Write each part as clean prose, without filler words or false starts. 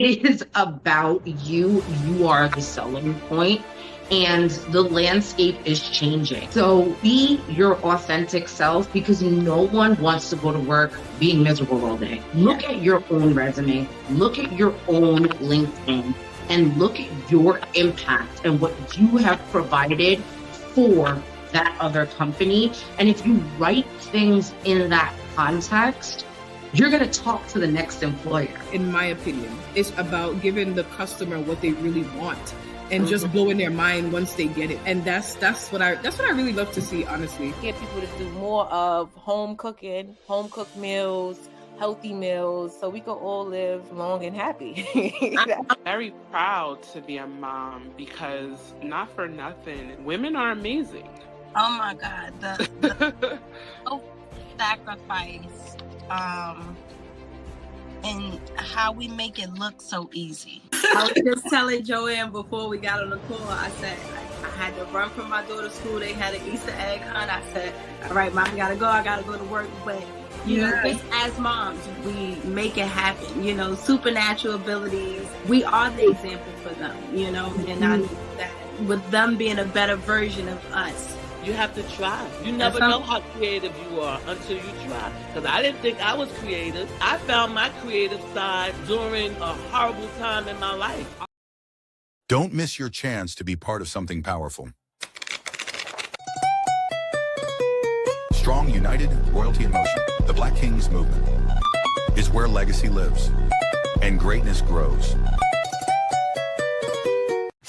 It is about you. You are the selling point, and the landscape is changing. So be your authentic self, because no one wants to go to work being miserable all day. Look at your own resume, look at your own LinkedIn, and look at your impact and what you have provided for that other company. And if you write things in that context, you're going to talk to the next employer. In my opinion, it's about giving the customer what they really want and just blowing their mind once they get it. And that's what I really love to see, honestly. Get people to do more of home cooking, home cooked meals, healthy meals, so we can all live long and happy. I'm very proud to be a mom, because not for nothing, women are amazing. Oh my God, the sacrifice, and how we make it look so easy. I was just telling Joanne before we got on the call, I said, I had to run from my daughter's school. They had an Easter egg hunt. I said, all right, Mom, I gotta go to work. But, you know, just as moms, we make it happen, you know, supernatural abilities. We are the example for them, you know, and I know that with them being a better version of us. You have to try. You never know how creative you are until you try. Because I didn't think I was creative. I found my creative side during a horrible time in my life. Don't miss your chance to be part of something powerful. Strong, united, royalty in motion. The Black Kings movement is where legacy lives and greatness grows.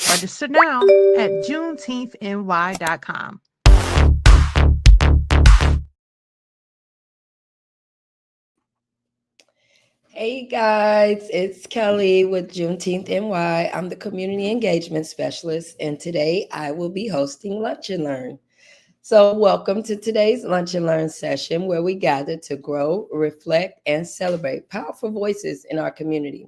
Register now at juneteenthny.com. Hey guys, it's Kelly with Juneteenth NY. I'm the community engagement specialist, and today I will be hosting Lunch and Learn. So welcome to today's Lunch and Learn session, where we gather to grow, reflect, and celebrate powerful voices in our community.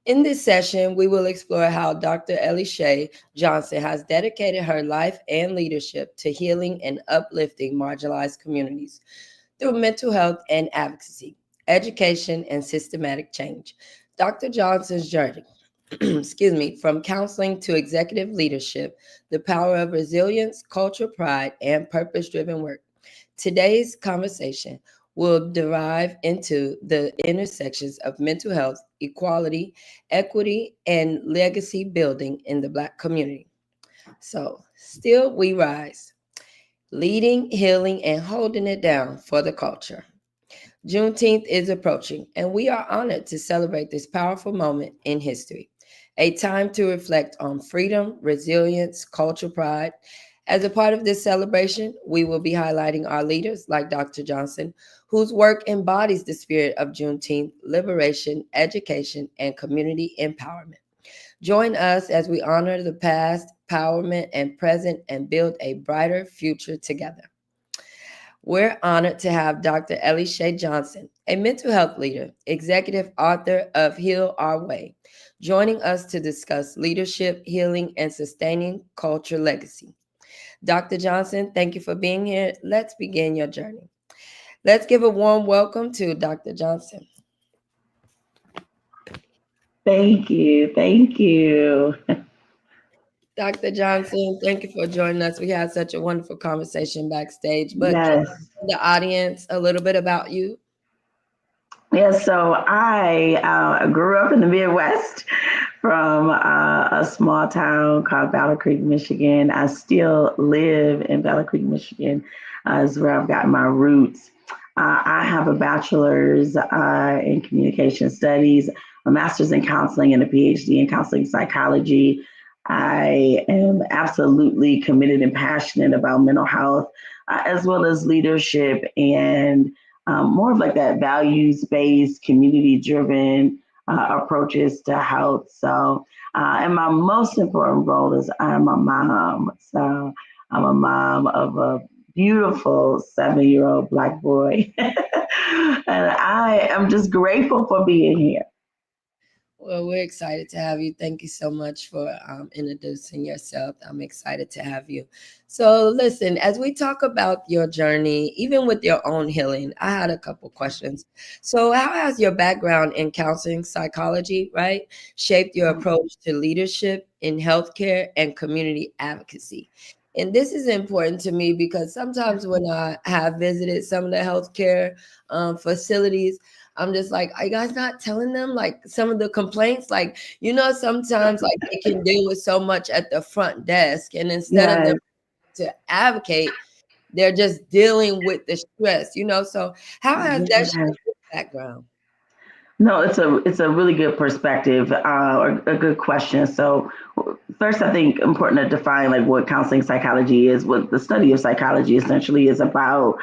In this session, we will explore how Dr. Elisha Johnson has dedicated her life and leadership to healing and uplifting marginalized communities through mental health and advocacy, education, and systematic change. Dr. Johnson's journey, from counseling to executive leadership, the power of resilience, cultural pride, and purpose-driven work. Today's conversation will derive into the intersections of mental health, equality, equity, and legacy building in the Black community. So, still we rise, leading, healing, and holding it down for the culture. Juneteenth is approaching, and we are honored to celebrate this powerful moment in history, a time to reflect on freedom, resilience, cultural pride. As a part of this celebration, we will be highlighting our leaders like Dr. Johnson, whose work embodies the spirit of Juneteenth, liberation, education, and community empowerment. Join us as we honor the past, empowerment, and present, and build a brighter future together. We're honored to have Dr. Elisha Johnson, a mental health leader, executive author of Heal Our Way, joining us to discuss leadership, healing, and sustaining culture legacy. Dr. Johnson, thank you for being here. Let's begin your journey. Let's give a warm welcome to Dr. Johnson. Thank you. Thank you. Dr. Johnson, thank you for joining us. We had such a wonderful conversation backstage, but yes. The audience a little bit about you. Yes, so I grew up in the Midwest from a small town called Battle Creek, Michigan. I still live in Battle Creek, Michigan, is where I've gotten my roots. I have a bachelor's in communication studies, a master's in counseling, and a PhD in counseling psychology. I am absolutely committed and passionate about mental health, as well as leadership and more of like that values-based, community-driven approaches to health. So, and my most important role is I'm a mom. So I'm a mom of a beautiful 7-year-old Black boy. And I am just grateful for being here. Well, we're excited to have you. Thank you so much for introducing yourself. I'm excited to have you. So, listen, as we talk about your journey, even with your own healing, I had a couple questions. So, how has your background in counseling psychology, right, shaped your approach to leadership in healthcare and community advocacy? And this is important to me because sometimes when I have visited some of the healthcare facilities, I'm just like, are you guys not telling them like some of the complaints? Like, sometimes like they can deal with so much at the front desk, and instead of them Yes. to advocate, they're just dealing with the stress, So how has that Yes. shaped your background? No, it's a really good perspective, or a good question. So first, I think important to define like what counseling psychology is. What the study of psychology essentially is about,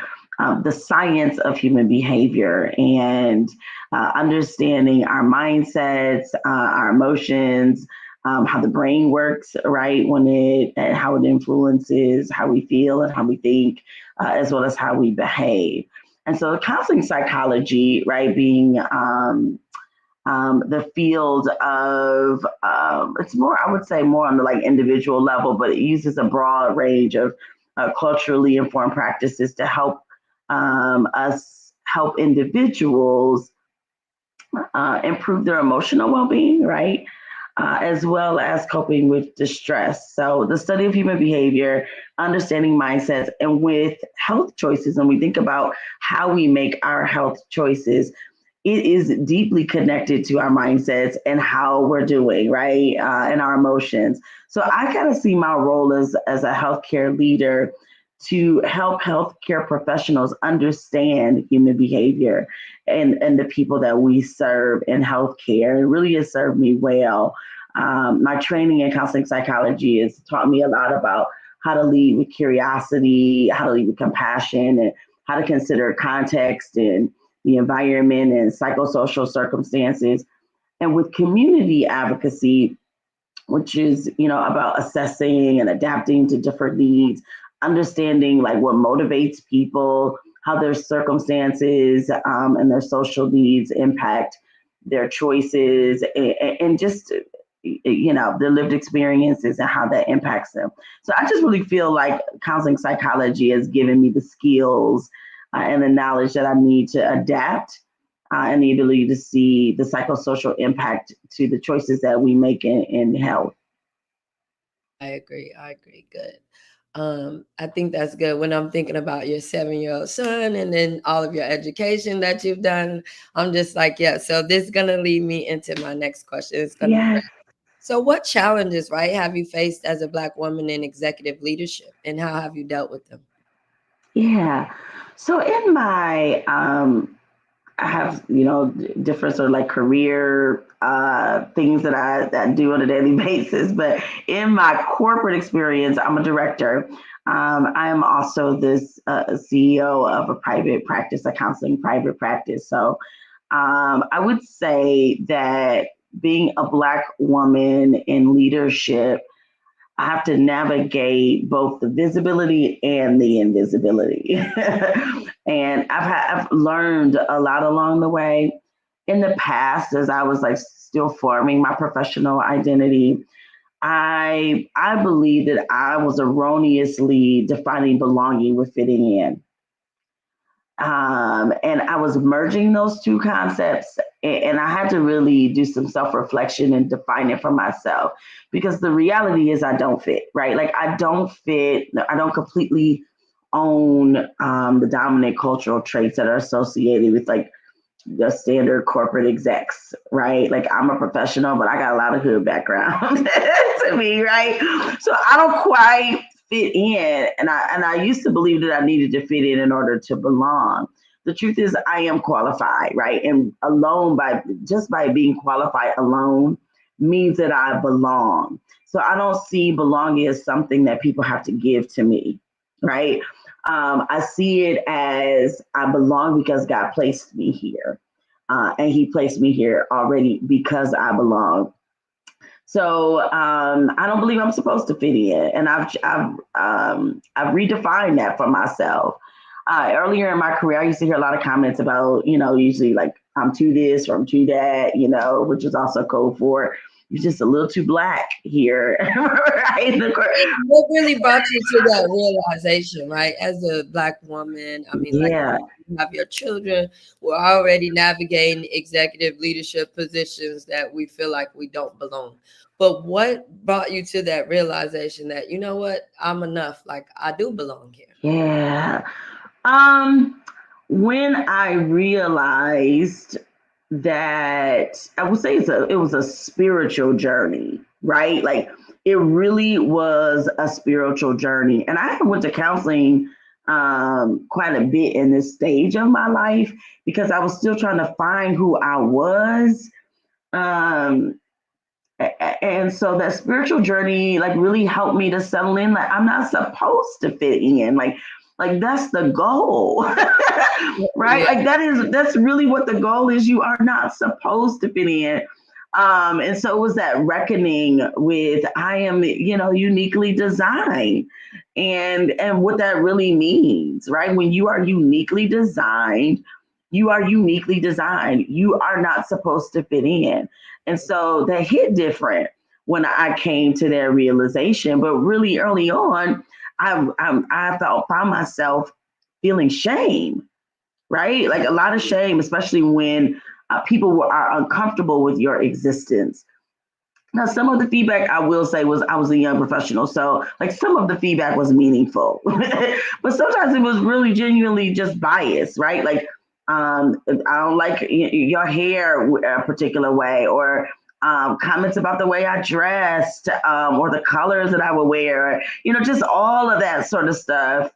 the science of human behavior and understanding our mindsets, our emotions, how the brain works, right? And how it influences how we feel and how we think, as well as how we behave. And so counseling psychology, right, being the field of, it's more, I would say more on the like individual level, but it uses a broad range of culturally informed practices to help us help individuals improve their emotional well-being, right? As well as coping with distress. So the study of human behavior, understanding mindsets, and with health choices, and we think about how we make our health choices, it is deeply connected to our mindsets and how we're doing, right? And our emotions. So I kind of see my role as a healthcare leader to help healthcare professionals understand human behavior and the people that we serve in healthcare. It really has served me well. My training in counseling psychology has taught me a lot about how to lead with curiosity, how to lead with compassion, and how to consider context and the environment and psychosocial circumstances. And with community advocacy, which is, about assessing and adapting to different needs, understanding like what motivates people, how their circumstances and their social needs impact their choices, and just their lived experiences and how that impacts them. So I just really feel like counseling psychology has given me the skills and the knowledge that I need to adapt, and the ability to see the psychosocial impact to the choices that we make in health. I agree. Good. I think that's good. When I'm thinking about your 7-year-old son and then all of your education that you've done, I'm just like, yeah. So this is gonna lead me into my next question. It's gonna be Yes. great. So what challenges, right, have you faced as a Black woman in executive leadership, and how have you dealt with them? Yeah. So in my I have, different sort of like career things that I do on a daily basis. But in my corporate experience, I'm a director. I am also this CEO of a private practice, a counseling private practice. So I would say that being a Black woman in leadership, I have to navigate both the visibility and the invisibility. And I've learned a lot along the way. In the past, as I was like still forming my professional identity, I believe that I was erroneously defining belonging with fitting in. And I was merging those two concepts, and I had to really do some self-reflection and define it for myself, because the reality is I don't fit, right? Like I don't fit, I don't completely own the dominant cultural traits that are associated with like the standard corporate execs, right? Like I'm a professional, but I got a lot of hood background to me, right? So I don't quite fit in, and I used to believe that I needed to fit in order to belong. The truth is, I am qualified, right? And alone, by being qualified alone means that I belong. So I don't see belonging as something that people have to give to me, right? I see it as I belong because God placed me here. And he placed me here already because I belong. So I don't believe I'm supposed to fit in, and I've redefined that for myself. Earlier in my career, I used to hear a lot of comments about, usually like I'm too this or I'm too that, you know, which is also code for you're just a little too black here. Right? What really brought you to that realization, right? As a Black woman, I mean, like Yeah. you have your children, we're already navigating executive leadership positions that we feel like we don't belong. But what brought you to that realization that, you know what, I'm enough, like I do belong here? Yeah. When I realized that I would say it was a spiritual journey, right? Like it really was a spiritual journey. And I went to counseling quite a bit in this stage of my life because I was still trying to find who I was. Um, and so that spiritual journey like really helped me to settle in like I'm not supposed to fit in like that's the goal. Right, like that's really what the goal is. You are not supposed to fit in. And so it was that reckoning with I am, you know, uniquely designed, and what that really means, right? When you are uniquely designed, you are uniquely designed. You are not supposed to fit in. And so that hit different when I came to that realization. But really early on, found myself feeling shame, right? Like a lot of shame, especially when people are uncomfortable with your existence. Now, some of the feedback I will say was I was a young professional, so like some of the feedback was meaningful, but sometimes it was really genuinely just bias, right? Like I don't like your hair a particular way, or comments about the way I dressed, or the colors that I would wear, you know, just all of that sort of stuff.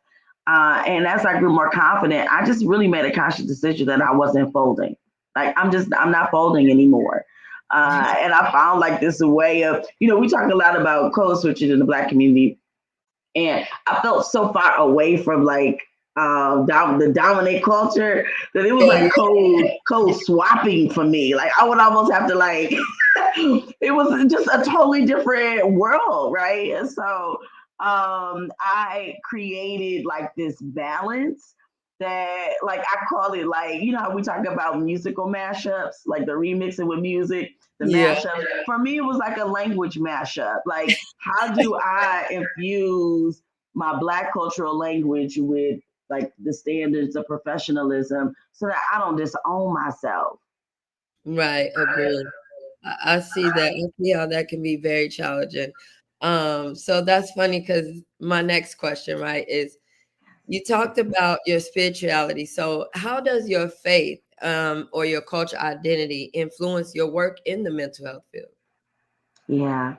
And as I grew more confident, I just really made a conscious decision that I wasn't folding. Like I'm not folding anymore. And I found like this way of, you know, we talk a lot about code switching in the Black community. And I felt so far away from like the dominant culture that it was like code swapping for me. Like I would almost have to like, it was just a totally different world, right? And so I created like this balance that like I call it like, you know how we talk about musical mashups, like the remixing with music, the mashup. For me, it was like a language mashup. Like, how do I infuse my Black cultural language with like the standards of professionalism so that I don't disown myself? Right, agree. I see that. I see how that can be very challenging. So that's funny because my next question, right, is you talked about your spirituality. So how does your faith or your culture identity influence your work in the mental health field? Yeah.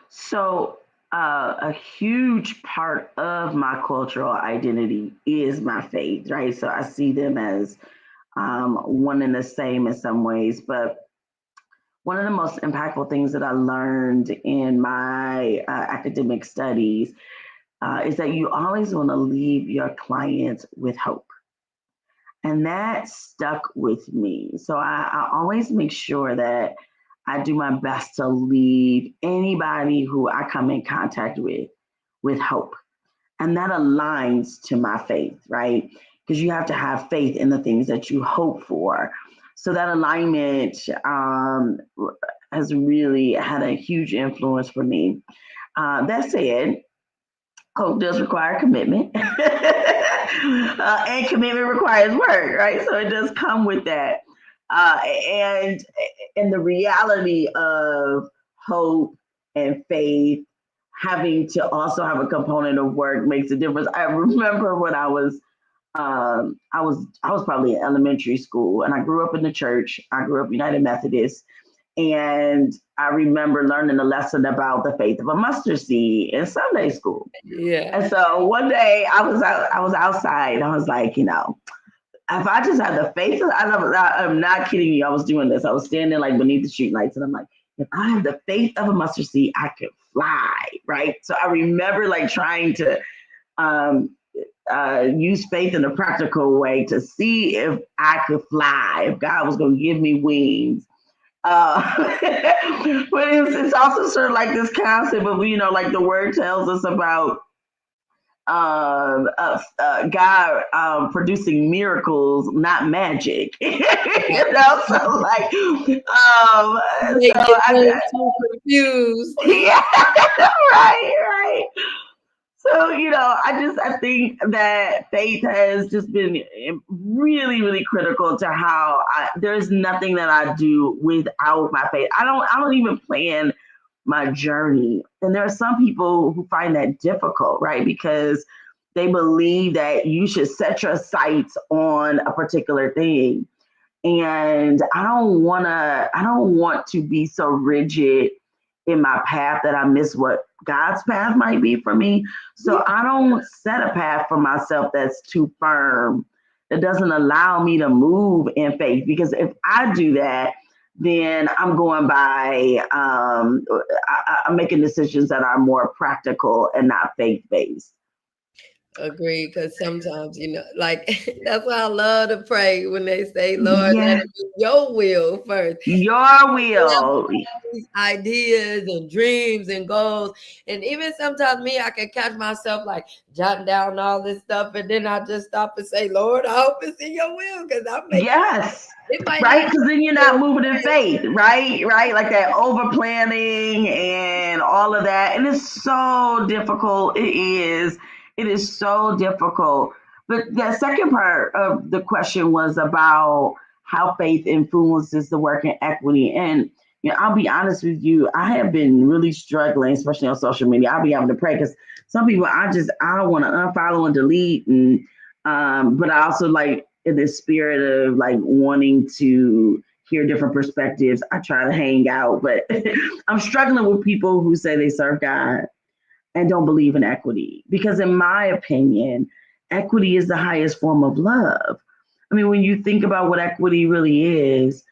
So, a huge part of my cultural identity is my faith, right? So I see them as one and the same in some ways. But one of the most impactful things that I learned in my academic studies is that you always want to leave your clients with hope. And that stuck with me. So I always make sure that I do my best to leave anybody who I come in contact with hope. And that aligns to my faith, right? Because you have to have faith in the things that you hope for. So that alignment has really had a huge influence for me. That said, hope does require commitment. And commitment requires work, right? So it does come with that. And the reality of hope and faith having to also have a component of work makes a difference. I remember when I was probably in elementary school, and I grew up in the church. I grew up United Methodist, and I remember learning a lesson about the faith of a mustard seed in Sunday school. Yeah. And so one day I was outside, and I was like, you know, if I just had the faith, I'm not kidding you. I was doing this. I was standing like beneath the streetlights, and I'm like, if I have the faith of a mustard seed, I could fly, right? So I remember like trying to um, use faith in a practical way to see if I could fly, if God was going to give me wings. But it's also sort of like this concept of, you know, like the word tells us about God producing miracles, not magic. So like, They get me so confused. yeah, right. So, I think that faith has just been really, really critical to how there's nothing that I do without my faith. I don't even plan my journey. And there are some people who find that difficult, right? Because they believe that you should set your sights on a particular thing. And I don't want to be so rigid in my path that I miss what God's path might be for me. So I don't set a path for myself that's too firm, that doesn't allow me to move in faith. Because if I do that, then I'm going by, I'm making decisions that are more practical and not faith based. Agree, because sometimes, like that's why I love to pray when they say, Lord, let Yeah, it be your will first. your will. These ideas and dreams and goals. And even sometimes I can catch myself like jotting down all this stuff, and then I just stop and say, Lord, I hope it's in your will, because I'm making Yes. it might Right, not because then you're not moving in faith, right? Like that over planning and all of that, and it's so difficult. It is so difficult. But the second part of the question was about how faith influences the work in equity. And I'll be honest with you, I have been really struggling, especially on social media. I'll be having to pray because some people I don't want to unfollow and delete, and but I also like in the spirit of like wanting to hear different perspectives, I try to hang out. But I'm struggling with people who say they serve God and don't believe in equity. Because in my opinion, equity is the highest form of love. I mean, when you think about what equity really is,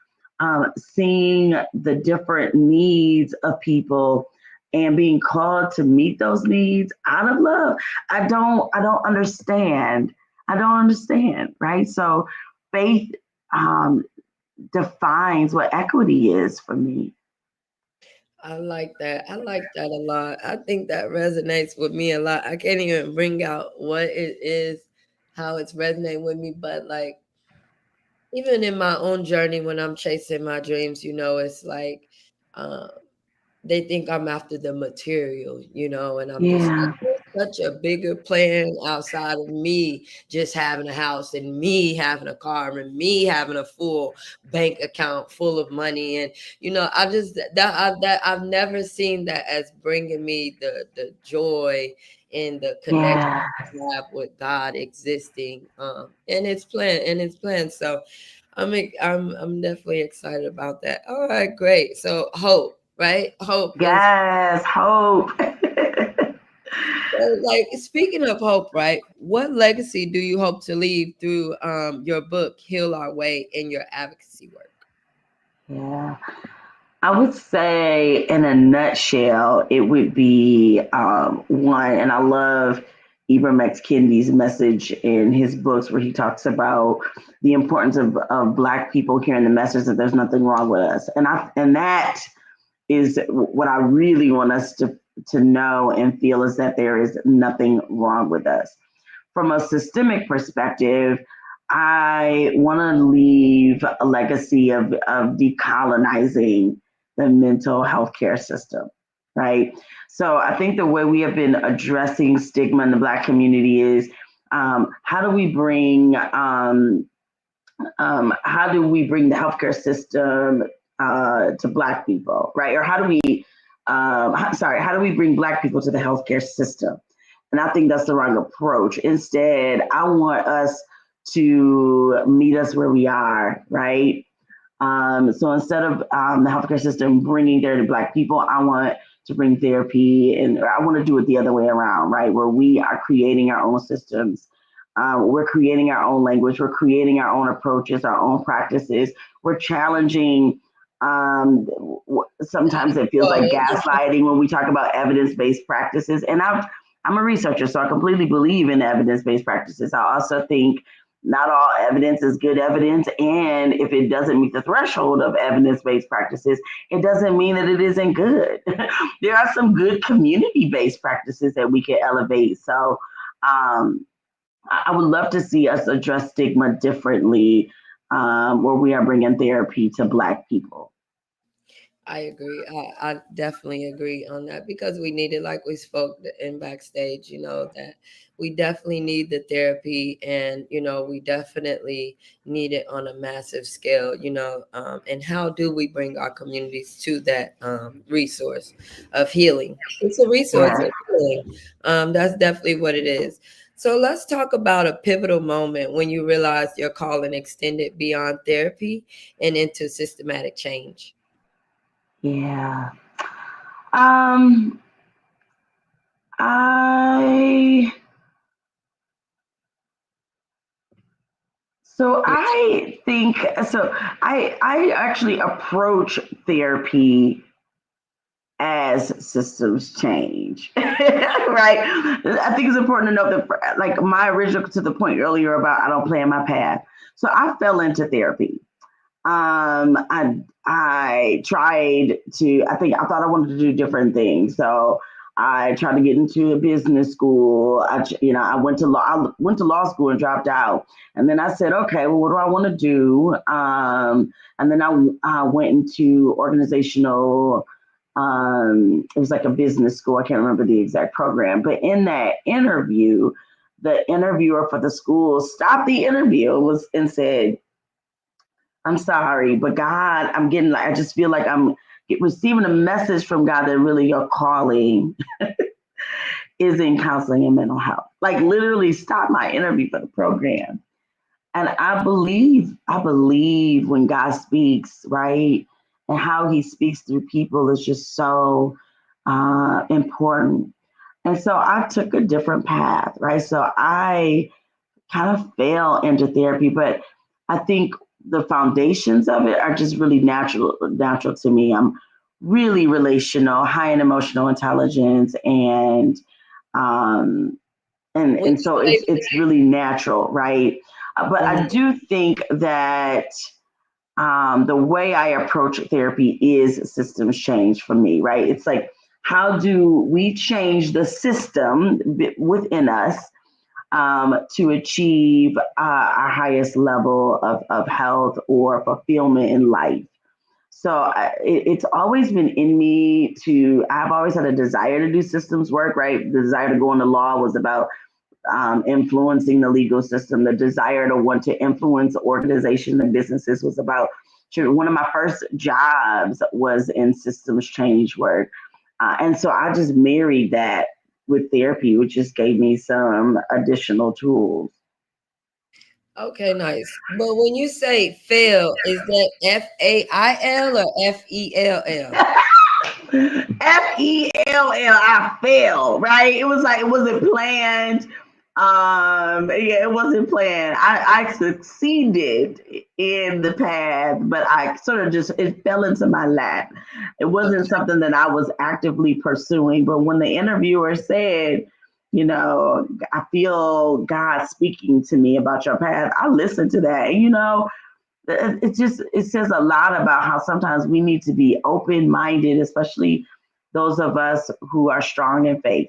seeing the different needs of people and being called to meet those needs out of love. I don't understand. I don't understand, right? So faith um, defines what equity is for me. I like that. I like that a lot. I think that resonates with me a lot. I can't even bring out what it is, how it's resonating with me, but like even in my own journey when I'm chasing my dreams, it's like uh, they think I'm after the material, and I'm just Yeah. like, there's such a bigger plan outside of me just having a house and me having a car and me having a full bank account full of money. And, I just, I've never seen that as bringing me the joy and the connection Yeah. I have with God existing, and its plan. So I'm definitely excited about that. All right, great. So hope, right? Hope is Yes. Hope. like, speaking of hope, right? What legacy do you hope to leave through your book, Heal Our Way, and your advocacy work? Yeah. I would say, in a nutshell, it would be one, and I love Ibram X. Kendi's message in his books where he talks about the importance of Black people hearing the message that there's nothing wrong with us, and that is what I really want us to know and feel, is that there is nothing wrong with us. From a systemic perspective, I want to leave a legacy of decolonizing the mental health care system, right? So I think the way we have been addressing stigma in the Black community is how do we bring the healthcare system to Black people, right? Or how do we bring Black people to the healthcare system? And I think that's the wrong approach. Instead, I want us to meet us where we are, right? So instead of the healthcare system bringing therapy to Black people, I want to bring therapy, and I want to do it the other way around, right? Where we are creating our own systems. We're creating our own language. We're creating our own approaches, our own practices. We're challenging. Sometimes it feels like gaslighting when we talk about evidence-based practices. And I'm a researcher, so I completely believe in evidence-based practices. I also think not all evidence is good evidence. And if it doesn't meet the threshold of evidence-based practices, it doesn't mean that it isn't good. There are some good community-based practices that we can elevate. So I would love to see us address stigma differently, where we are bringing therapy to Black people. I agree. I definitely agree on that because we need it, like we spoke in backstage, that we definitely need the therapy and, we definitely need it on a massive scale, and how do we bring our communities to that resource of healing? It's a resource of healing. That's definitely what it is. So let's talk about a pivotal moment when you realized your calling extended beyond therapy and into systematic change. Yeah. I So I think so. I actually approach therapy as systems change, right? I think it's important to note that, like my original to the point earlier about I don't plan my path. So I fell into therapy. I tried to. I thought I wanted to do different things. So I tried to get into a business school. I went to law. I went to law school and dropped out. And then I said, okay, well, what do I want to do? And then I went into organizational. It was like a business school. I can't remember the exact program, but in that interview, the interviewer for the school stopped the interview and said, I'm sorry, but God, I just feel like I'm receiving a message from God that really your calling is in counseling and mental health. Like literally stop my interview for the program. And I believe when God speaks, right? And how he speaks through people is just so important. And so I took a different path, right? So I kind of fell into therapy, but I think the foundations of it are just really natural to me. I'm really relational, high in emotional intelligence, and so it's really natural, right? But I do think that the way I approach therapy is systems change for me, right? It's like, how do we change the system within us to achieve our highest level of health or fulfillment in life? So it's always been in me I've always had a desire to do systems work, right? The desire to go into law was about influencing the legal system. The desire to want to influence organizations and businesses was about, one of my first jobs was in systems change work. And so I just married that with therapy, which just gave me some additional tools. Okay, nice. But when you say fail, is that FAIL or FELL? FELL. I fail, right? It was like it wasn't planned. Yeah, it wasn't planned. I succeeded in the path, but I sort of it fell into my lap. It wasn't something that I was actively pursuing. But when the interviewer said, I feel God speaking to me about your path, I listened to that. And, it says a lot about how sometimes we need to be open-minded, especially those of us who are strong in faith.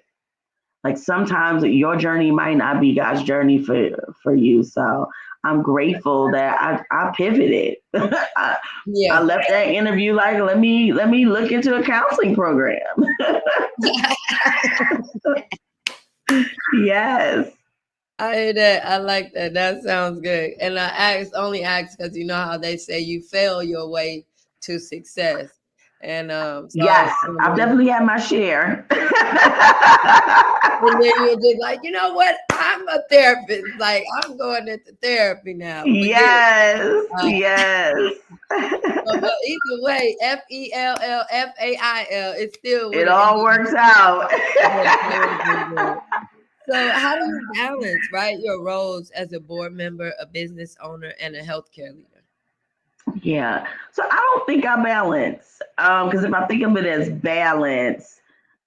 Like sometimes your journey might not be God's journey for you. So I'm grateful that I pivoted. I left that interview like, let me look into a counseling program. Yes. I hear that. I like that. That sounds good. And I only asked because you know how they say you fail your way to success. And yes, I've definitely had my share. And then you're just like, you know what? I'm a therapist. Like I'm going into therapy now. Yes. Yes. But either way, FELL, FAIL, it still it all works out. So how do you balance, right, your roles as a board member, a business owner, and a healthcare leader? Yeah. So I don't think I balance. Because if I think of it as balance,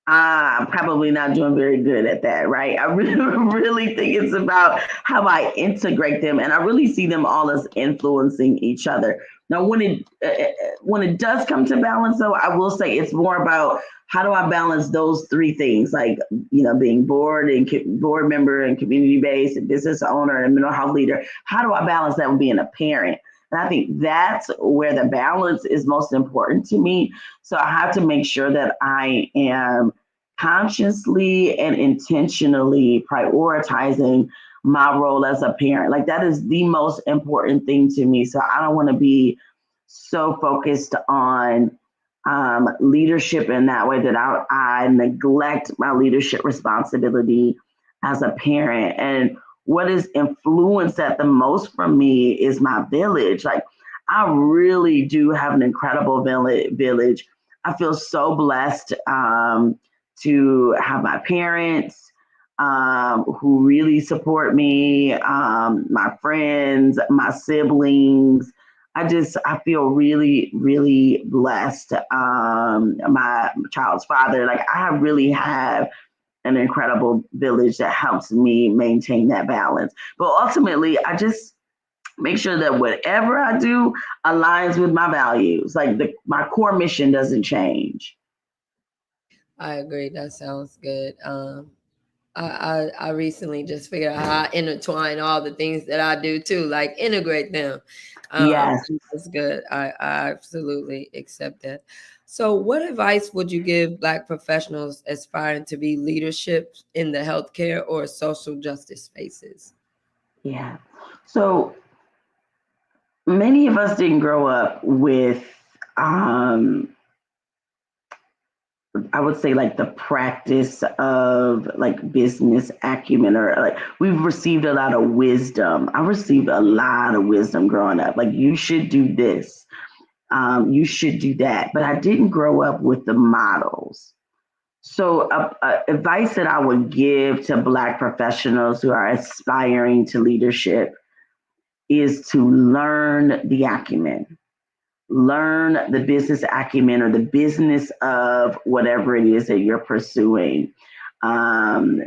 I'm probably not doing very good at that, right? I really, really think it's about how I integrate them, and I really see them all as influencing each other. Now, when it does come to balance, though, I will say it's more about how do I balance those three things, like being board and board member and community based and business owner and mental health leader. How do I balance that with being a parent? And I think that's where the balance is most important to me. So I have to make sure that I am consciously and intentionally prioritizing my role as a parent. Like that is the most important thing to me. So I don't want to be so focused on leadership in that way that I neglect my leadership responsibility as a parent. And what is influenced that the most from me is my village. Like I really do have an incredible village. I feel so blessed to have my parents who really support me, my friends, my siblings. I feel really, really blessed. My child's father, like I really have an incredible village that helps me maintain that balance. But ultimately, I just make sure that whatever I do aligns with my values. Like my core mission doesn't change. I agree. That sounds good. I recently just figured out how I intertwine all the things that I do too, like integrate them. Yes. That's good. I absolutely accept that. So what advice would you give Black professionals aspiring to be leadership in the healthcare or social justice spaces? Yeah. So many of us didn't grow up with I would say like the practice of like business acumen, or like we've received a lot of wisdom. I received a lot of wisdom growing up. Like you should do this, you should do that. But I didn't grow up with the models. So advice that I would give to Black professionals who are aspiring to leadership is to learn the acumen. Learn the business acumen or the business of whatever it is that you're pursuing. Um,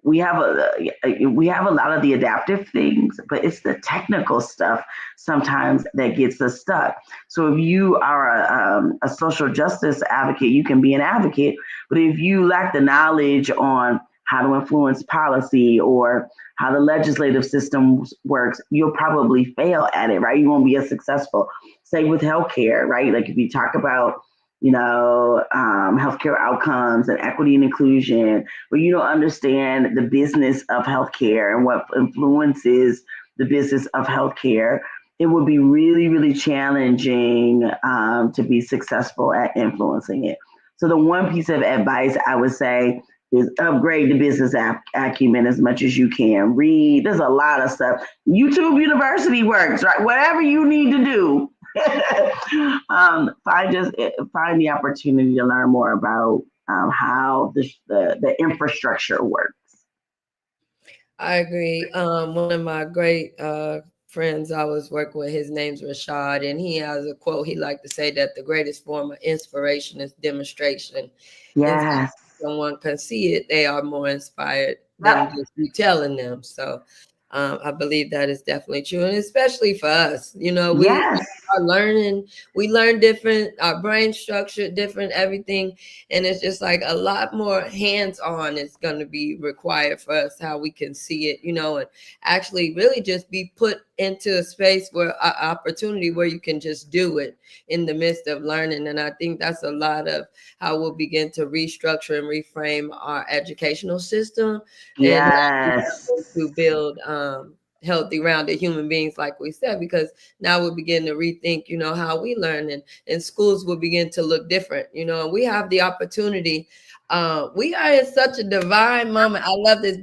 we have a lot of the adaptive things, but it's the technical stuff sometimes that gets us stuck. So if you are a social justice advocate, you can be an advocate, but if you lack the knowledge on how to influence policy or how the legislative system works, you'll probably fail at it, right? You won't be as successful. Say with healthcare, right? Like if you talk about, healthcare outcomes and equity and inclusion, but you don't understand the business of healthcare and what influences the business of healthcare, it would be really, really challenging to be successful at influencing it. So the one piece of advice I would say is upgrade the business acumen as much as you can. Read. There's a lot of stuff. YouTube University works, right? Whatever you need to do. Find the opportunity to learn more about how the infrastructure works. I agree. One of my great friends I was working with, his name's Rashad, and he has a quote. He liked to say that the greatest form of inspiration is demonstration. Yes. Someone can see it, they are more inspired than just you telling them. So I believe that is definitely true. And especially for us, we are learning, we learn different, our brain structure different, everything. And it's just like a lot more hands-on is going to be required for us, how we can see it, and actually really just be put into a space where opportunity where you can just do it in the midst of learning. And I think that's a lot of how we'll begin to restructure and reframe our educational system. Yes. And to build healthy, rounded human beings, like we said, because now we'll begin to rethink, how we learn, and schools will begin to look different, and we have the opportunity. We are in such a divine moment. I love this.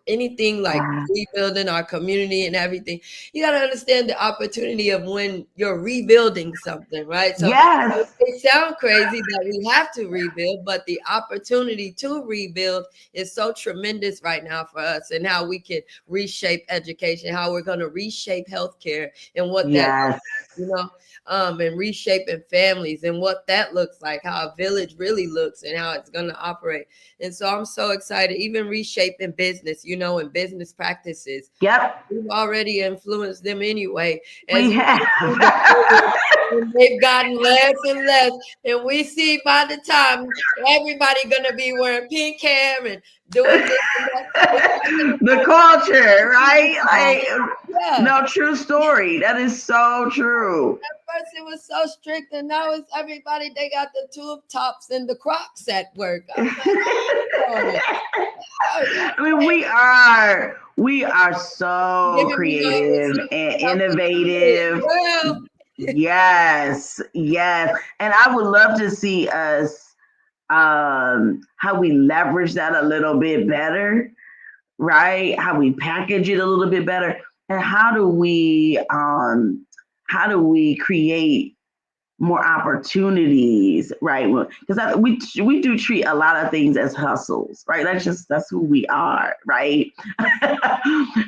anything like rebuilding our community and everything, you got to understand the opportunity of when you're rebuilding something, right? So it sounds crazy that we have to rebuild, but the opportunity to rebuild is so tremendous right now for us, and how we can reshape education, how we're going to reshape healthcare and what that, and reshaping families and what that looks like, how a village really looks and how it's going to operate. And so I'm so excited, even reshaping business, and business practices. We've already influenced them anyway. As they've gotten less and less. And we see by the time everybody gonna be wearing pink hair and doing this and that. The culture, right? Like, no, true story. That is so true. At first it was so strict, and now it's everybody, they got the tube tops and the Crocs at work. I mean, we are so creative and innovative. Yes. And I would love to see us how we leverage that a little bit better, right? How we package it a little bit better, and how do we create more opportunities, right? Because we do treat a lot of things as hustles, right? That's who we are, right?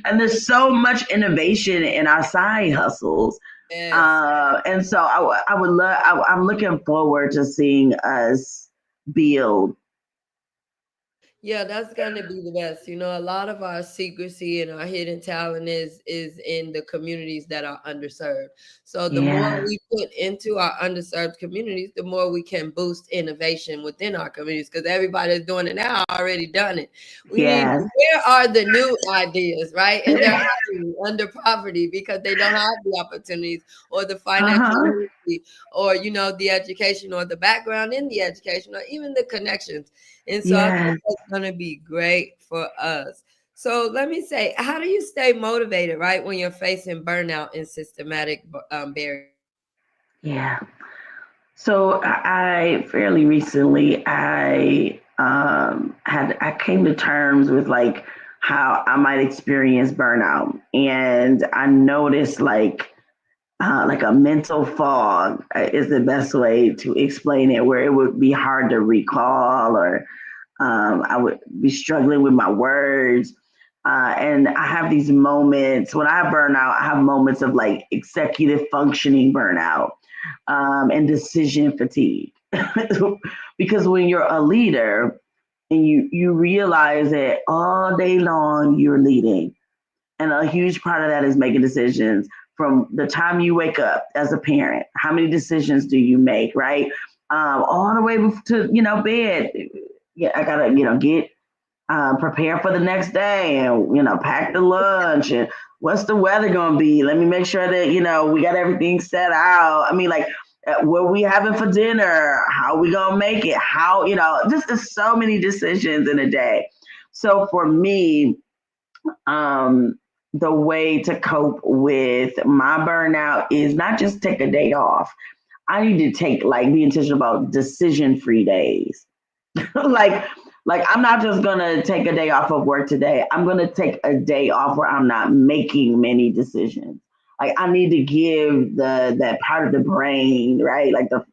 And there's so much innovation in our side hustles. And so I'm looking forward to seeing us build. Yeah, that's gonna be the best. A lot of our secrecy and our hidden talent is in the communities that are underserved. So the more we put into our underserved communities, the more we can boost innovation within our communities, because everybody's doing it now, already done it. We need, where are the new ideas, right? And they're hiding under poverty because they don't have the opportunities or the financial or the education or the background in the education or even the connections. And so I think that's going to be great for us. So let me say, how do you stay motivated, right, when you're facing burnout and systematic barriers? Yeah. So I fairly recently I came to terms with like how I might experience burnout, and I noticed like a mental fog is the best way to explain it, where it would be hard to recall, or I would be struggling with my words. And I have these moments when I burn out, I have moments of like executive functioning burnout and decision fatigue. Because when you're a leader and you realize that all day long you're leading, and a huge part of that is making decisions from the time you wake up as a parent. How many decisions do you make, right? All the way to, bed. Yeah, I gotta, get prepare for the next day, and, pack the lunch, and what's the weather gonna be? Let me make sure that, we got everything set out. I mean, like, what we having for dinner? How we gonna make it? How, just there's so many decisions in a day. So for me, the way to cope with my burnout is not just take a day off. I need to be intentional about decision-free days. like I'm not just gonna take a day off of work today. I'm gonna take a day off where I'm not making many decisions. Like I need to give that part of the brain, right? Like the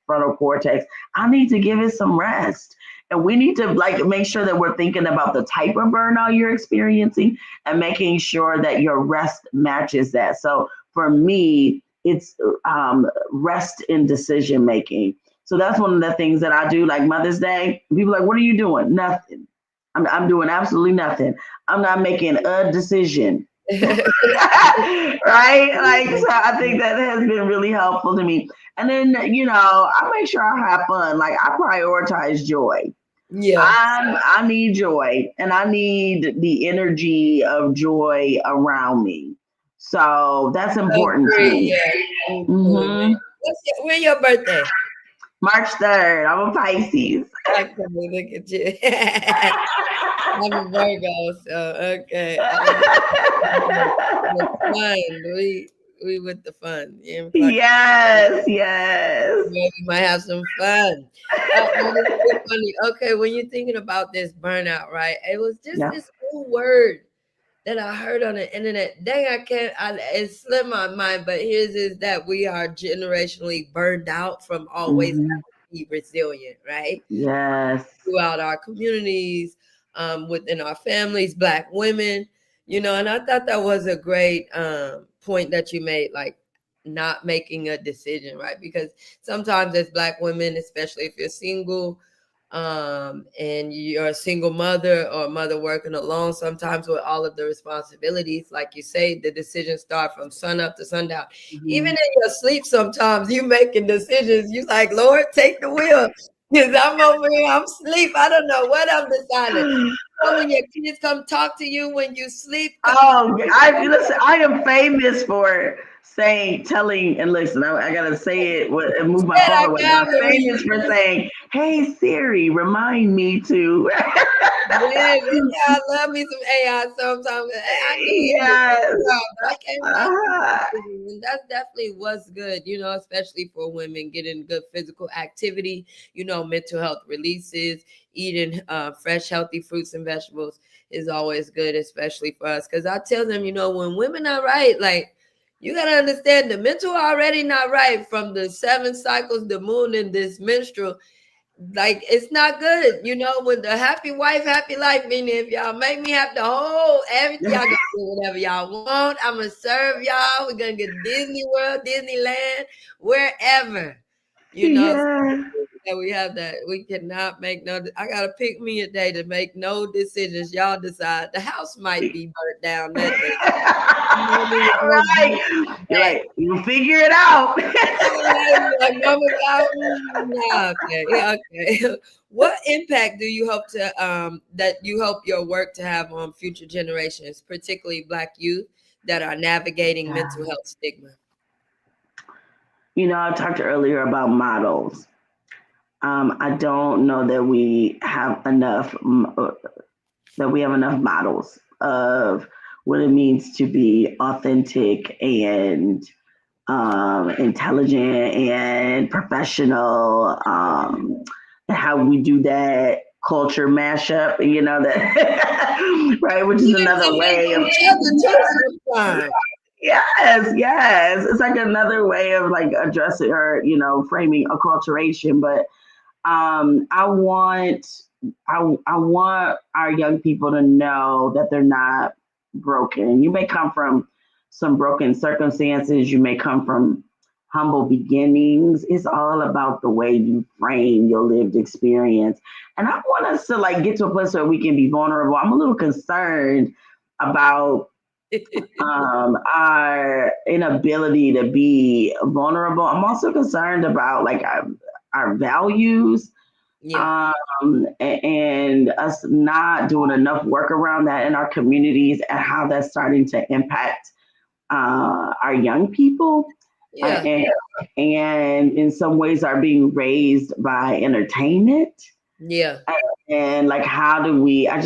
frontal cortex. I need to give it some rest. And we need to make sure that we're thinking about the type of burnout you're experiencing and making sure that your rest matches that. So for me, it's rest in decision making. So that's one of the things that I do, like Mother's Day. People are like, what are you doing? Nothing. I'm doing absolutely nothing. I'm not making a decision. Right? So I think that has been really helpful to me. And then, I make sure I have fun. Like I prioritize joy. Yeah. I need joy, and I need the energy of joy around me. So that's important to me. Yeah. Mm-hmm. When's your birthday? March 3rd. I'm a Pisces. Okay, look at you. I'm a Virgo, so okay. Fun. We with the fun. Yes. We might have some fun. It's funny. Okay, when you're thinking about this burnout, right? It was just this new word that I heard on the internet. Dang, it slipped my mind, but here's is that we are generationally burned out from always having to be resilient, right? Yes. Throughout our communities, within our families, Black women, and I thought that was a great point that you made, like not making a decision, right? Because sometimes as Black women, especially if you're single, and you're a single mother or a mother working alone, sometimes with all of the responsibilities, like you say, the decisions start from sun up to sundown. Even in your sleep, sometimes you making decisions. You like, Lord, take the wheel. Because I'm over here, I'm asleep. I don't know what I'm deciding. When your kids come talk to you when you sleep. Listen, I am famous for telling, and listen, I gotta say it and move my phone away. I'm famous for saying, "Hey Siri, remind me to." Yeah, I love me some AI sometimes. I need I can't. That's definitely what's good, especially for women, getting good physical activity, mental health releases, eating fresh, healthy fruits and vegetables is always good, especially for us. Because I tell them, when women are right, like, you got to understand the mental already not right from the 7 cycles, the moon, and this menstrual. Like, it's not good, when the happy wife, happy life, meaning if y'all make me have the whole everything, y'all gonna do whatever y'all want. I'm gonna serve y'all. We're gonna get Disney World, Disneyland, wherever, that we have that. We cannot make I gotta pick me a day to make no decisions. Y'all decide. The house might be burnt down that day. Right. You're like, you figure it out. Okay. What impact do you hope that you hope your work to have on future generations, particularly Black youth that are navigating mental health stigma? I talked earlier about models. I don't know that we have enough models of what it means to be authentic and intelligent and professional, and how we do that culture mashup, that right, which is another way of yes, it's like another way of like addressing or framing acculturation. But I want our young people to know that they're not broken. You may come from some broken circumstances. You may come from humble beginnings. It's all about the way you frame your lived experience. And I want us to like get to a place where we can be vulnerable. I'm a little concerned about our inability to be vulnerable. I'm also concerned about like our values. And us not doing enough work around that in our communities and how that's starting to impact our young people. And in some ways are being raised by entertainment. And like, how do we, I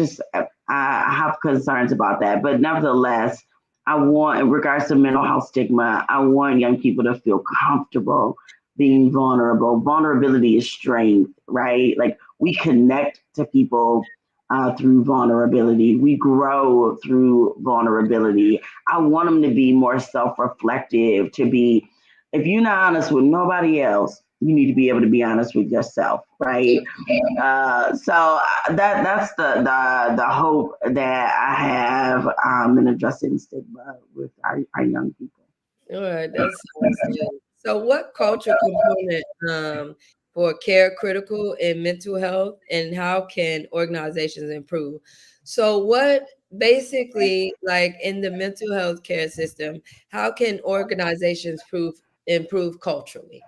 have concerns about that. But nevertheless, I want, in regards to mental health stigma, I want young people to feel comfortable being vulnerable. Vulnerability is strength, right? Like, we connect to people through vulnerability. We grow through vulnerability. I want them to be more self-reflective, to be, if you're not honest with nobody else, you need to be able to be honest with yourself, right? So that's the hope that I have in addressing stigma with our young people. All right, that's good. So, what culture component for care critical in mental health, and how can organizations improve? So, what basically, like in the mental health care system, how can organizations improve culturally?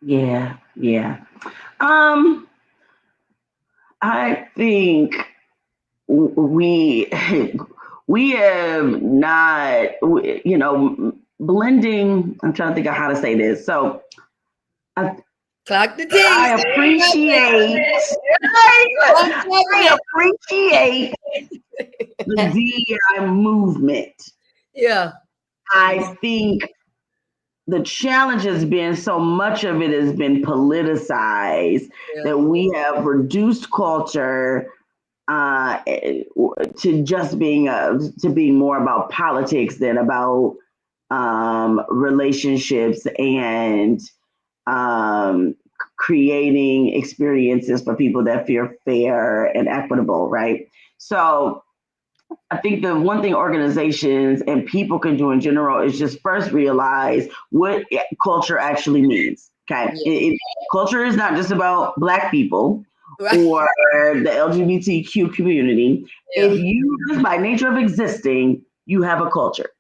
Yeah. I think we have not, blending. I'm trying to think of how to say this. So Clock the I appreciate the DEI movement. I think the challenge has been so much of it has been politicized that we have reduced culture to just being to being more about politics than about relationships and um, creating experiences for people that feel fair and equitable, right? So I think the one thing organizations and people can do in general is just first realize what culture actually means. Okay. Culture is not just about Black people or the LGBTQ community. If you, just by nature of existing, you have a culture.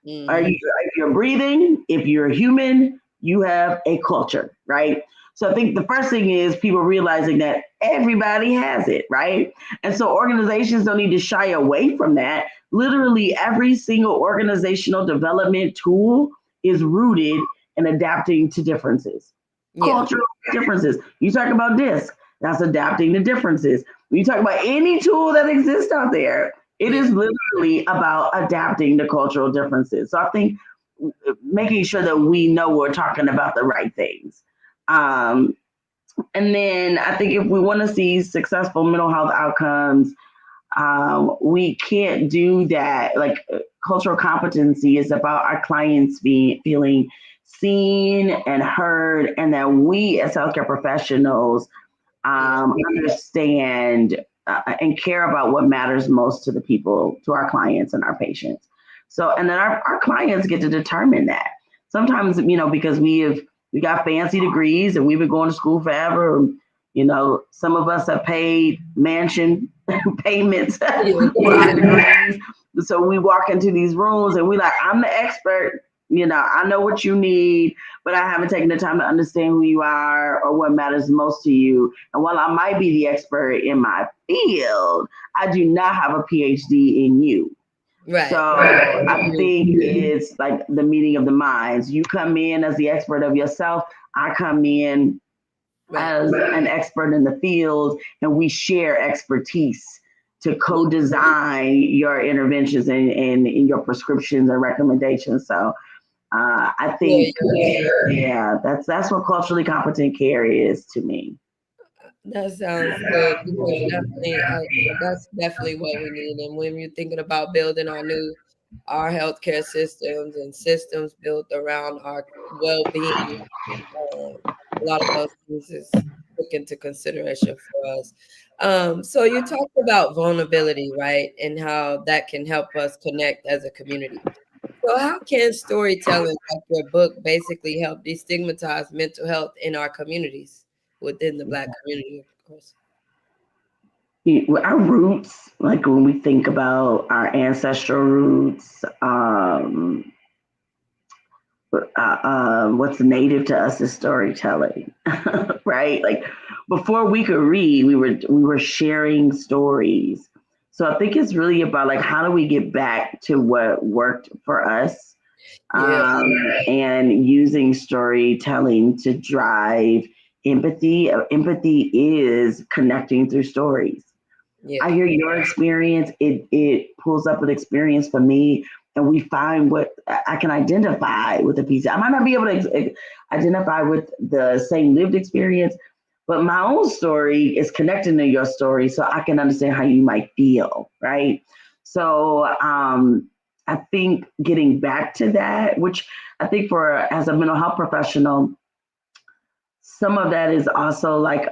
If you're breathing, if you're human, you have a culture, right? So I think the first thing is people realizing that everybody has it, right? And so organizations don't need to shy away from that. Literally every single organizational development tool is rooted in adapting to differences. Cultural differences. You talk about DISC, that's adapting to differences. When you talk about any tool that exists out there, it is literally about adapting to cultural differences. So I think making sure that we know we're talking about the right things. And then I think if we want to see successful mental health outcomes, we can't do that. Like cultural competency is about our clients feeling seen and heard, and that we as healthcare professionals understand and care about what matters most to the people, to our clients and our patients. So, and then our clients get to determine that. Sometimes, because we got fancy degrees and we've been going to school forever. Some of us have paid mansion payments for our degrees. So we walk into these rooms and we like, I'm the expert. I know what you need, but I haven't taken the time to understand who you are or what matters most to you. And while I might be the expert in my field, I do not have a PhD in you. Right. So I think it's like the meeting of the minds. You come in as the expert of yourself. I come in as an expert in the field, and we share expertise to co-design your interventions and your prescriptions and recommendations. So I think, that's what culturally competent care is to me. That sounds good because that's definitely what we need. And when you're thinking about building our healthcare systems and systems built around our well-being, a lot of those things is took into consideration for us. So you talked about vulnerability, right, and how that can help us connect as a community. So how can storytelling, like your book, basically help destigmatize mental health in our communities, within the Black community, of course? Our roots, like when we think about our ancestral roots, what's native to us is storytelling, right? Like before we could read, we were sharing stories. So I think it's really about like how do we get back to what worked for us, and using storytelling to drive empathy. Empathy is connecting through stories. I hear your experience. It pulls up an experience for me, and we find what I can identify with a piece. I might not be able to identify with the same lived experience, but my own story is connecting to your story, so I can understand how you might feel, right? So I think getting back to that, which I think as a mental health professional, some of that is also like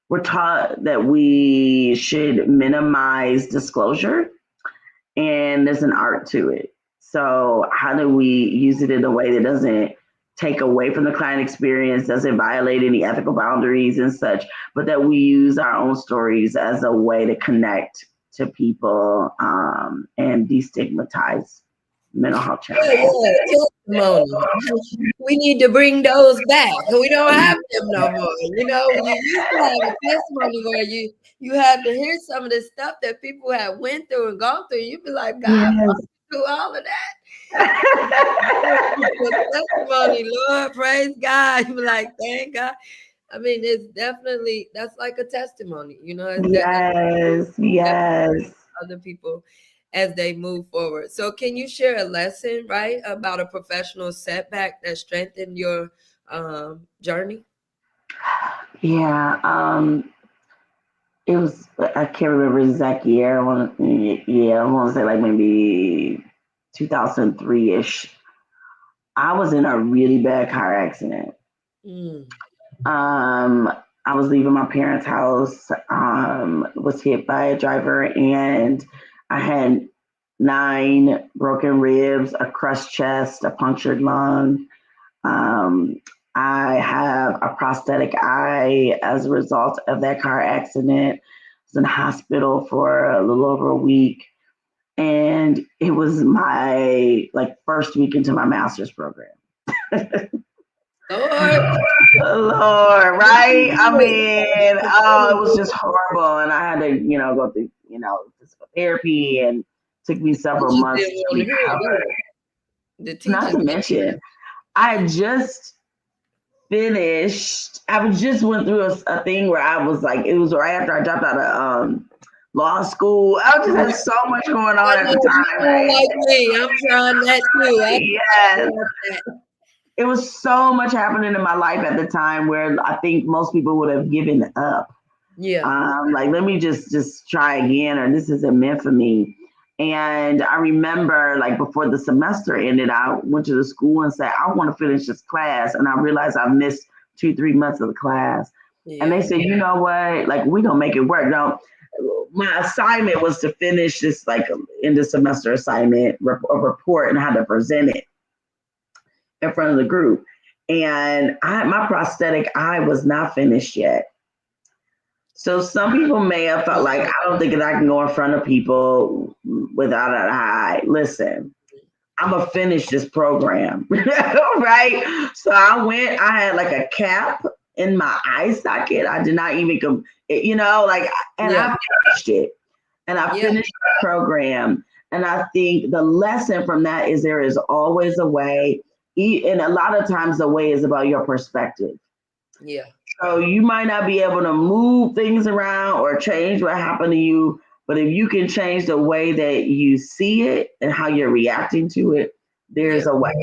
we're taught that we should minimize disclosure, and there's an art to it. So how do we use it in a way that doesn't take away from the client experience, doesn't violate any ethical boundaries and such, but that we use our own stories as a way to connect to people and destigmatize mental health challenges. We need to bring those back. We don't have them no more. You used to have a testimony where you had to hear some of the stuff that people have went through and gone through. You'd be like, God, through all of that. Testimony, Lord, praise God. You'd be like, thank God. I mean, it's definitely, that's like a testimony, Yes. Other people as they move forward. So can you share a lesson, right, about a professional setback that strengthened your journey? Yeah. it was, I can't remember the exact year. I want to say like maybe 2003-ish. I was in a really bad car accident. Mm. I was leaving my parents' house, was hit by a driver, and I had 9 broken ribs, a crushed chest, a punctured lung. Um, I have a prosthetic eye as a result of that car accident. I was in the hospital for a little over a week. And it was my first week into my master's program. Lord, right? I mean, oh, it was just horrible. And I had to, go through, physical therapy, and took me several months to recover. Not to mention, I just finished, I just went through a thing where I was like, it was right after I dropped out of law school. I just had so much going on at the time. Right? Like me, I'm trying that too. Yes. It was so much happening in my life at the time where I think most people would have given up. Yeah. Like, let me just try again, or this isn't meant for me. And I remember, like, before the semester ended, I went to the school and said, I want to finish this class. And I realized I missed 2-3 months of the class. Yeah. And they said, you know what? Like, we're going to make it work. Now, my assignment was to finish this, like, end of semester assignment, a report, and how to present it in front of the group. And my prosthetic eye was not finished yet. So some people may have felt like, I don't think that I can go in front of people without an eye. Listen, I'm going to finish this program, right? So I had like a cap in my eye socket. I did not even, and I finished it. And I finished the program. And I think the lesson from that is there is always a way. And a lot of times the way is about your perspective. Yeah. So you might not be able to move things around or change what happened to you, but if you can change the way that you see it and how you're reacting to it, there's a way.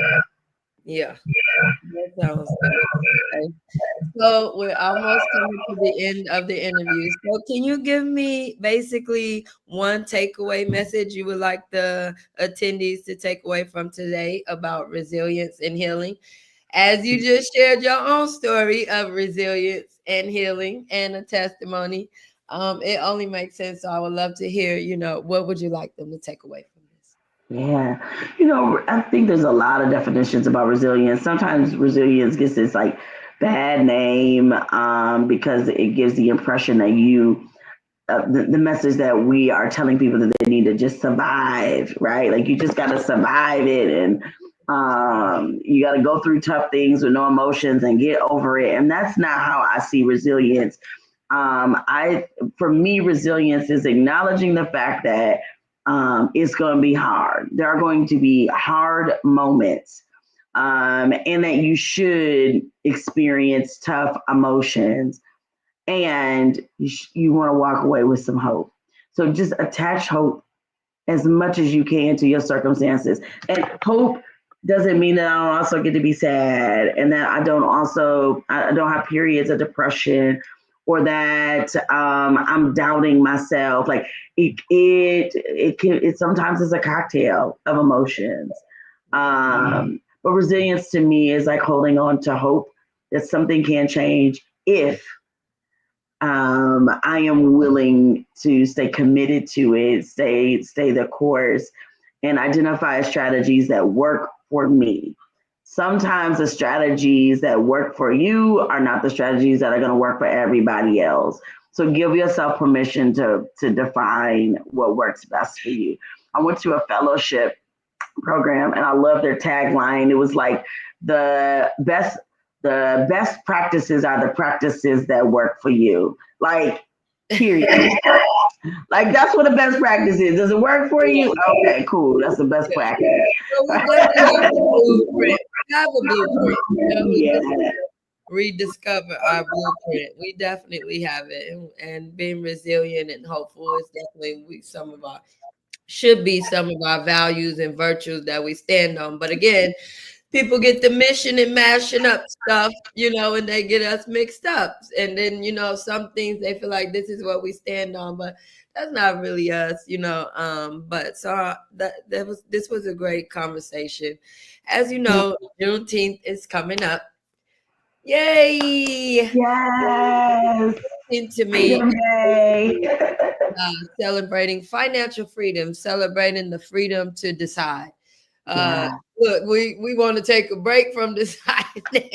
Yeah. That sounds good. Okay. So we're almost coming to the end of the interview. So can you give me basically one takeaway message you would like the attendees to take away from today about resilience and healing? As you just shared your own story of resilience and healing and a testimony, it only makes sense. So I would love to hear, what would you like them to take away from this? Yeah. I think there's a lot of definitions about resilience. Sometimes resilience gets this like bad name because it gives the impression that the message that we are telling people that they need to just survive, right? Like you just got to survive it, and you got to go through tough things with no emotions and get over it. And that's not how I see resilience. For me, resilience is acknowledging the fact that it's going to be hard. There are going to be hard moments, and that you should experience tough emotions, and you want to walk away with some hope. So just attach hope as much as you can to your circumstances. And hope doesn't mean that I don't also get to be sad, and that I don't have periods of depression, or that I'm doubting myself. Like it sometimes is a cocktail of emotions. But resilience to me is like holding on to hope that something can change if I am willing to stay committed to it, stay the course, and identify strategies that work for me. Sometimes the strategies that work for you are not the strategies that are going to work for everybody else. So give yourself permission to define what works best for you. I went to a fellowship program, and I love their tagline. It was like the best practices are the practices that work for you. Like, period. Like, that's what the best practice is. Does it work for you? Okay, cool. That's the best practice. So we definitely have a blueprint. We have a blueprint. Yeah. Rediscover our blueprint. We definitely have it. And being resilient and hopeful is definitely should be some of our values and virtues that we stand on. But again, people get the mission and mashing up stuff, and they get us mixed up. And then, some things they feel like this is what we stand on, but that's not really us, but so this was a great conversation. As you know, Juneteenth is coming up. Yay! Yes. To me, Yay. Celebrating financial freedom, celebrating the freedom to decide. Yeah. Look, we want to take a break from deciding,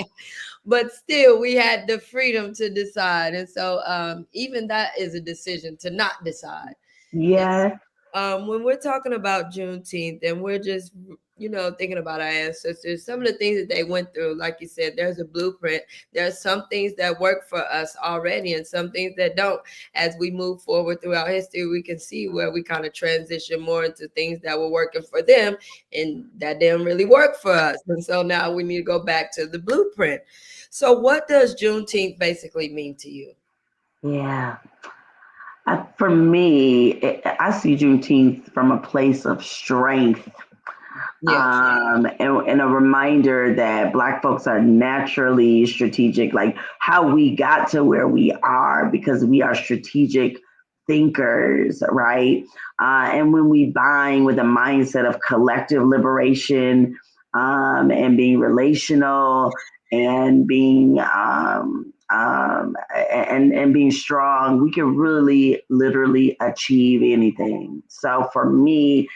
but still we had the freedom to decide. And so even that is a decision to not decide. Yeah. When we're talking about Juneteenth and we're just, thinking about our ancestors, some of the things that they went through, like you said, there's a blueprint. There's some things that work for us already and some things that don't. As we move forward throughout history, we can see where we kind of transition more into things that were working for them and that didn't really work for us. And so now we need to go back to the blueprint. So what does Juneteenth basically mean to you? Yeah. For me, I see Juneteenth from a place of strength. And a reminder that Black folks are naturally strategic, like how we got to where we are because we are strategic thinkers, right? And when we bind with a mindset of collective liberation and being relational and being and being strong, we can really literally achieve anything. So for me,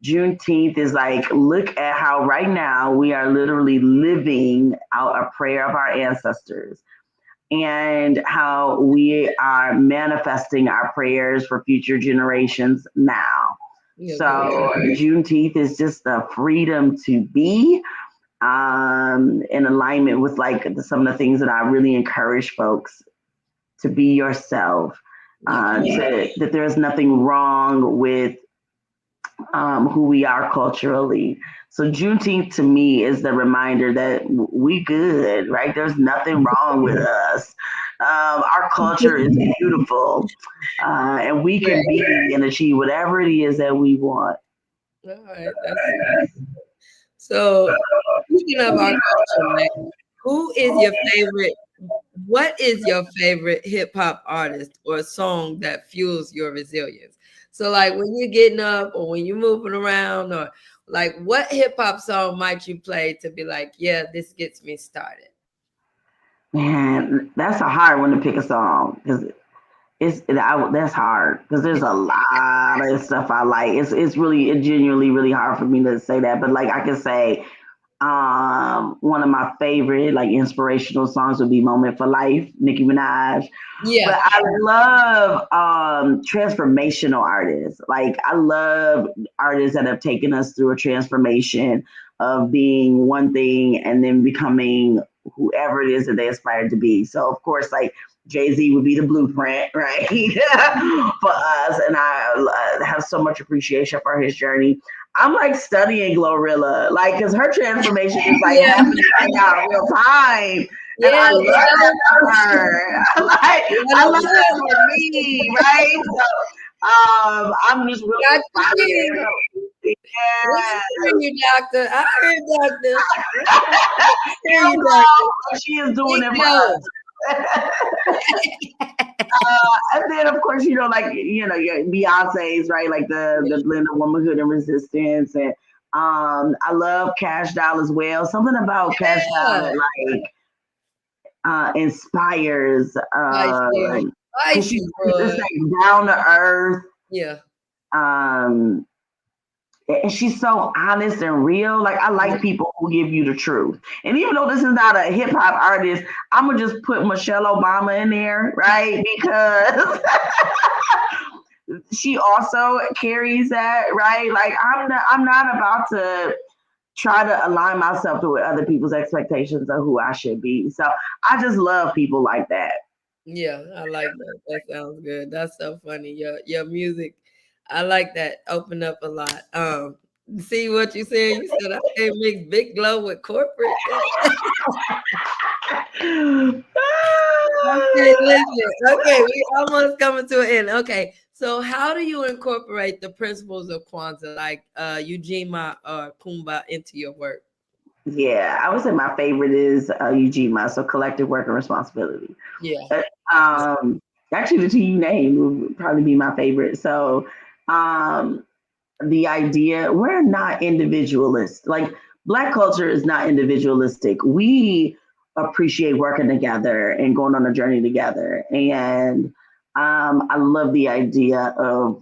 Juneteenth is like, look at how right now we are literally living out a prayer of our ancestors and how we are manifesting our prayers for future generations now. So Juneteenth is just the freedom to be in alignment with like some of the things that I really encourage folks to be yourself, that there's nothing wrong with who we are culturally. So Juneteenth to me is the reminder that we good, right? There's nothing wrong with us. Our culture is beautiful, and we can be and achieve whatever it is that we want. All right. So speaking of our culture, who is your favorite? What is your favorite hip hop artist or song that fuels your resilience? So, like when you're getting up or when you're moving around, or like what hip hop song might you play to be like, yeah, this gets me started? Man, that's a hard one to pick a song because that's hard because there's a lot of stuff I like. It's genuinely really hard for me to say that, but like I can say, one of my favorite like inspirational songs would be "Moment for Life," Nicki Minaj. Yeah. But I love transformational artists. Like I love artists that have taken us through a transformation of being one thing and then becoming whoever it is that they aspire to be. So of course, like Jay-Z would be the blueprint, right? For us. And I have so much appreciation for his journey. I'm like studying Glorilla, like, because her transformation is like happening right now in real time. And I love that for her. I love that for me, right? So I'm just really inspired. Yeah. I hear you, doctor. I hear doctor. I hear you, doctor. She is doing it for us. And then of course, like Beyonce's, right? Like the blend of womanhood and resistance. And I love Cash Doll as well. Something about Cash Doll that like inspires. She's like down to earth. Yeah. And she's so honest and real. Like I like people who give you the truth. And even though this is not a hip hop artist, I'm gonna just put Michelle Obama in there, right? Because she also carries that, right? Like I'm not about to try to align myself to with other people's expectations of who I should be. So I just love people like that. Yeah, I like that. That sounds good. That's so funny. Your music, I like that. Open up a lot. See what you said? You said I can't mix big glow with corporate. Okay, listen. Okay, we almost coming to an end. Okay, so how do you incorporate the principles of Kwanzaa, like Ujima or Kumba, into your work? Yeah, I would say my favorite is Ujima, so collective work and responsibility. Yeah. Um, actually, the two you named would probably be my favorite. So, um, the idea we're not individualists. Like Black culture is not individualistic. We appreciate working together and going on a journey together. And I love the idea of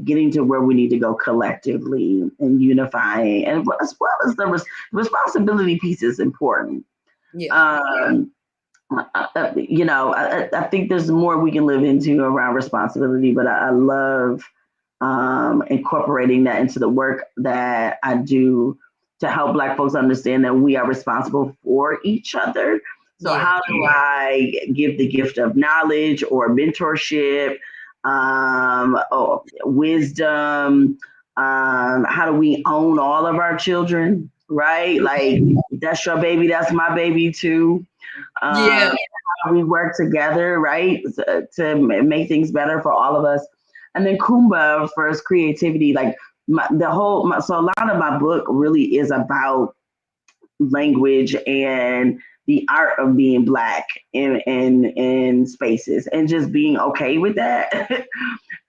getting to where we need to go collectively and unifying, and as well as the responsibility piece is important. Yeah. I think there's more we can live into around responsibility, but I love incorporating that into the work that I do to help Black folks understand that we are responsible for each other. So how do I give the gift of knowledge or mentorship, or wisdom? How do we own all of our children, right? Like, that's your baby, that's my baby too. How we work together, right, to make things better for all of us. And then Kumba for his creativity, like so a lot of my book really is about language and the art of being Black in spaces and just being okay with that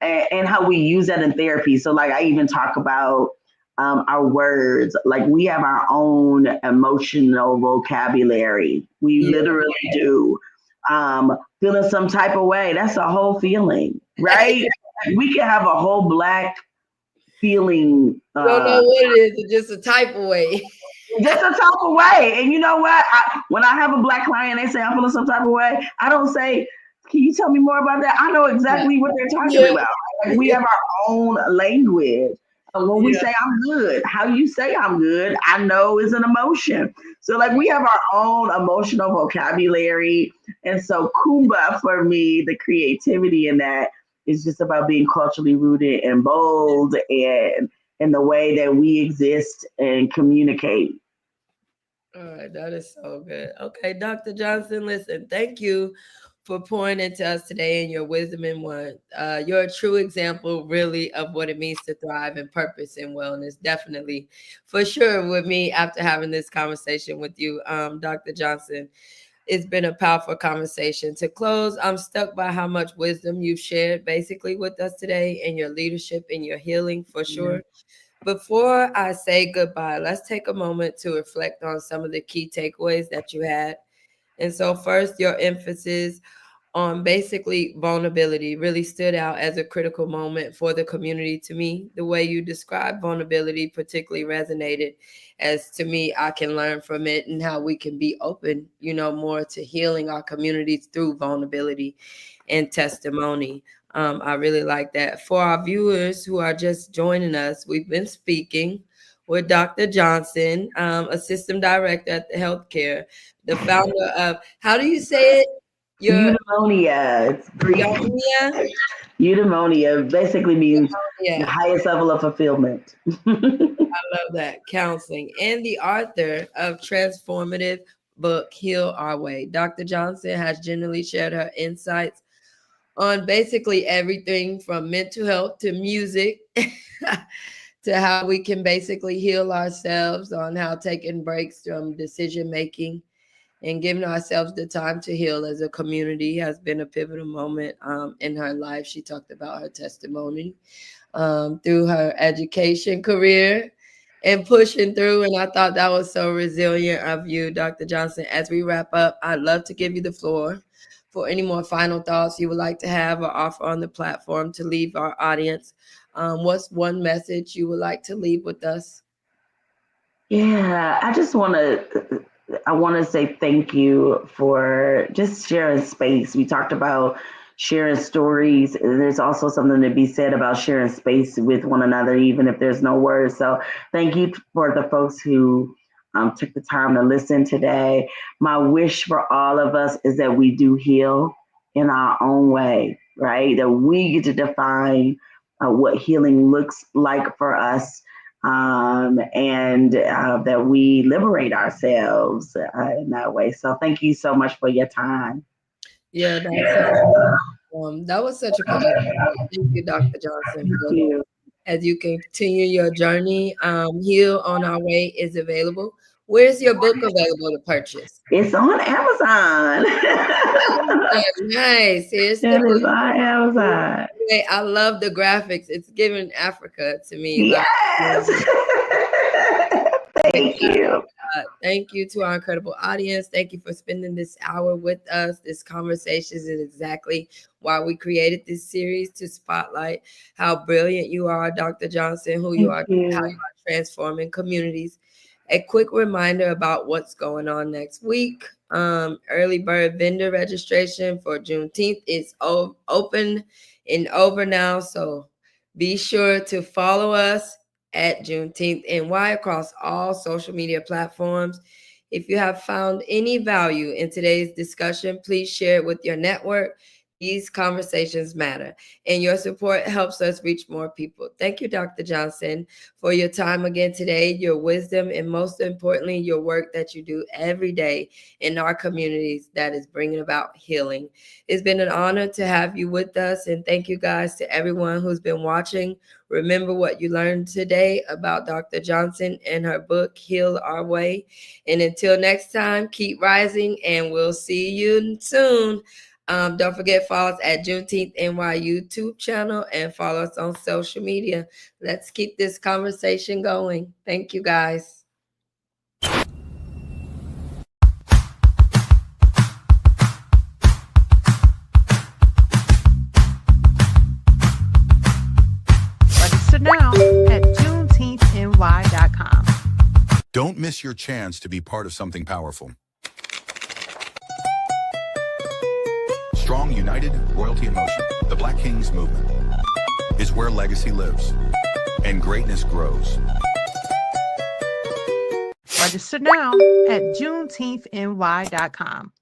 and how we use that in therapy. So like I even talk about our words, like we have our own emotional vocabulary. We literally do. Feeling some type of way, that's a whole feeling, right? We can have a whole Black feeling. Don't know what it is, it's just a type of way. Just a type of way. And you know what? When I have a Black client, they say I'm feeling some type of way, I don't say, can you tell me more about that? I know exactly what they're talking about. Like, we have our own language. When we say I'm good, how you say I'm good, I know is an emotion. So like we have our own emotional vocabulary. And so Kumba for me, the creativity in that is just about being culturally rooted and bold and in the way that we exist and communicate. All right, that is so good. Okay, Dr. Johnson, listen, thank you for pouring into us today and your wisdom and one. You're a true example, really, of what it means to thrive in purpose and wellness. Definitely, for sure, with me after having this conversation with you, Dr. Johnson. It's been a powerful conversation. To close, I'm stuck by how much wisdom you've shared basically with us today and your leadership and your healing for sure. Before I say goodbye, let's take a moment to reflect on some of the key takeaways that you had. And so, first, your emphasis on basically vulnerability really stood out as a critical moment for the community to me. The way you described vulnerability particularly resonated, as to me, I can learn from it and how we can be open, more to healing our communities through vulnerability and testimony. I really like that. For our viewers who are just joining us, we've been speaking with Dr. Johnson, a system director at the healthcare, the founder of, how do you say it? Eudaimonia. It's Greek. Eudaimonia basically means the highest level of fulfillment. I love that. Counseling. And the author of transformative book, Heal Our Way. Dr. Johnson has generally shared her insights on basically everything from mental health to music to how we can basically heal ourselves, on how taking breaks from decision making and giving ourselves the time to heal as a community has been a pivotal moment in her life. She talked about her testimony through her education career and pushing through. And I thought that was so resilient of you, Dr. Johnson. As we wrap up, I'd love to give you the floor for any more final thoughts you would like to have or offer on the platform to leave our audience. What's one message you would like to leave with us? Yeah, I want to say thank you for just sharing space. We talked about sharing stories. There's also something to be said about sharing space with one another, even if there's no words. So thank you for the folks who took the time to listen today. My wish for all of us is that we do heal in our own way, right? That we get to define what healing looks like for us. And that we liberate ourselves in that way. So thank you so much for your time. Yeah, that was such a powerful. Thank you, Dr. Johnson. Thank you. As you continue your journey, Heal on Our Way is available Where's your book available to purchase? It's on Amazon. Nice. Here's It the is book. on Amazon. I love the graphics. It's giving Africa to me. Yes. Thank you. Thank you to our incredible audience. Thank you for spending this hour with us. This conversation is exactly why we created this series, to spotlight how brilliant you are, Dr. Johnson, who you are, how you are transforming communities. A quick reminder about what's going on next week. Early bird vendor registration for Juneteenth is open and over now. So be sure to follow us at Juneteenth NY across all social media platforms. If you have found any value in today's discussion, please share it with your network. These conversations matter, and your support helps us reach more people. Thank you, Dr. Johnson, for your time again today, your wisdom, and most importantly, your work that you do every day in our communities that is bringing about healing. It's been an honor to have you with us, and thank you guys to everyone who's been watching. Remember what you learned today about Dr. Johnson and her book, Heal Our Way. And until next time, keep rising, and we'll see you soon. Don't forget, follow us at Juneteenth NY YouTube channel and follow us on social media. Let's keep this conversation going. Thank you, guys. Register now at JuneteenthNY.com. Don't miss your chance to be part of something powerful. Strong, united, royalty in motion. The Black Kings movement is where legacy lives and greatness grows. Register now at JuneteenthNY.com.